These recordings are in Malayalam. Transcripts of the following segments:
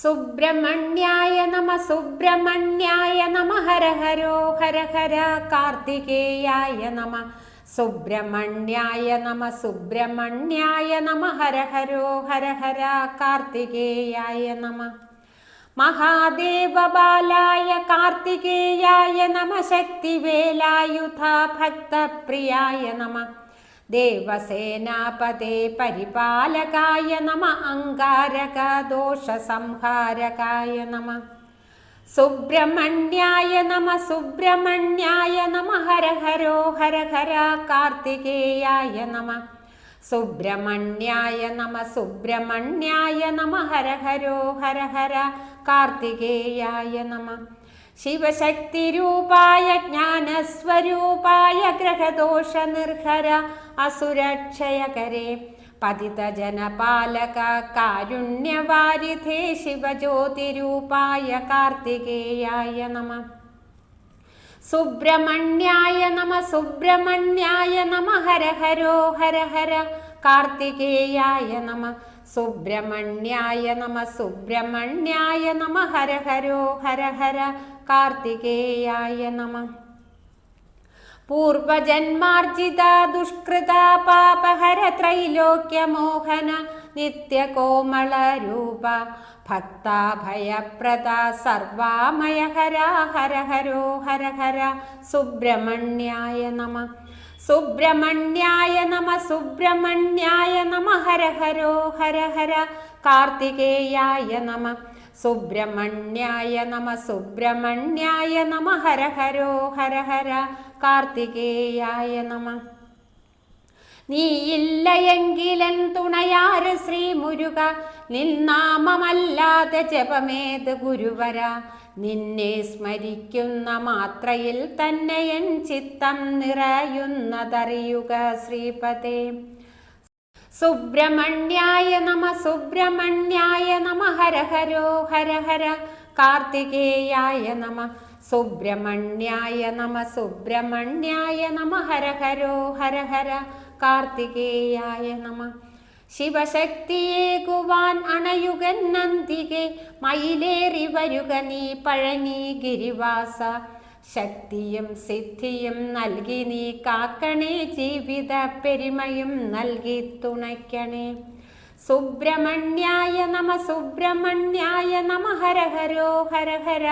സുബ്രഹ്മണ്യായ നമ സുബ്രഹ്മണ്യായ നമ ഹര ഹരോ ഹര ഹര കാർത്തികേയായ നമ സുബ്രഹ്മണ്യായ നമ സുബ്രഹ്മണ്യായ നമ ഹര ഹരോ ഹര ഹര കാർത്തികേയായ നമ മഹാദേവ ബാലായ കാർത്തികേയായ നമ ശക്തിവേലായുധ ഭക്തപ്രിയായ നമ ദേവസേനാപതേ പരിപാലകായ നമ അങ്കാരക ദോഷസംഹാരകായ നമ സുബ്രഹ്മണ്യായ നമ സുബ്രഹ്മണ്യായ നമ ഹര ഹരോ ഹര ഹര കാർത്തികേയായ നമ സുബ്രഹ്മണ്യായ നമ സുബ്രഹ്മണ്യായ നമ ഹര ഹരോ ഹര ഹര കാർത്തികേയായ നമ ശിവശക്തിരൂപായ ജ്ഞാനസ്വരൂപായ ഗ്രഹദോഷ നിർഹര അസുരക്ഷയകരേ പതിതജനപാലക കാരുണ്യവാരിധേ ശിവജ്യോതിരൂപായ കാർത്തികേയായ നമ സുബ്രഹ്മണ്യായ നമ സുബ്രഹ്മണ്യായ നമ ഹര ഹരോ ഹര ഹര കാർത്തികേയായ നമ സുബ്രഹ്മണ്യായ നമ സുബ്രഹ്മണ്യായ നമ ഹര ഹരോ ഹര ഹര കാർത്തികേയായ നമ പൂർവജന്മാർജിത ദുഷ്കൃത പാപഹര ത്രൈലോക്യമോഹന നിത്യകോമള രൂപ ഭക്താഭയപ്രദ സർവാമയ ഹര ഹര ഹരോ ഹര ഹര സുബ്രഹ്മണ്യായ നമ സുബ്രഹ്മണ്യായ നമ സുബ്രഹ്മണ്യായ നമ ഹര ഹരോ ഹര ഹര കാർത്തികേയായ നമ സുബ്രഹ്മണ്യായ നമ സുബ്രഹ്മണ്യായ നമ ഹര ഹരോ ഹര ഹര കാർത്തികേയായ നമ നീയില്ല എങ്കിലൻ തുണയാര് ശ്രീ മുരുക നിന്നാമമല്ലാതെ ജപമേത് ഗുരുവര നിന്നെ സ്മരിക്കുന്ന മാത്രയിൽ തന്നെ എൻ ചിത്തം നിറയുന്നതറിയുക ശ്രീപദേ സുബ്രഹ്മണ്യായ നമ സുബ്രഹ്മണ്യായ നമ ഹര ഹരോ ഹര ഹര കാർത്തികേയായ നമ സുബ്രഹ്മണ്യായ നമ സുബ്രഹ്മണ്യായ നമ ഹര ഹരോ ഹര ഹര കാർത്തികേയായ നമ ശിവശക്തിയേകുവാൻ അണയുകൻ നന്ദികെ മയിലേറി വരുക നീ പഴനി ഗിരിവാസ ശക്തിയും സിദ്ധിയും നൽകി നീ കാക്കണേ ജീവിത പെരുമയും നൽകി തുണയ്ക്കണേ സുബ്രഹ്മണ്യായ നമ സുബ്രഹ്മണ്യായ നമ ഹര ഹരോ ഹര ഹര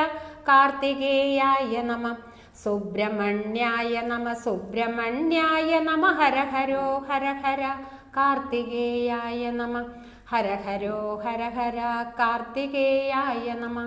കാർത്തികേയായ നമ സുബ്രഹ്മണ്യായ നമ സുബ്രഹ്മണ്യായ നമ ഹര ഹരോ ഹര ഹര കാർത്തികേയായ നമ ഹര ഹരോ ഹര ഹര കാർത്തികേയായ നമ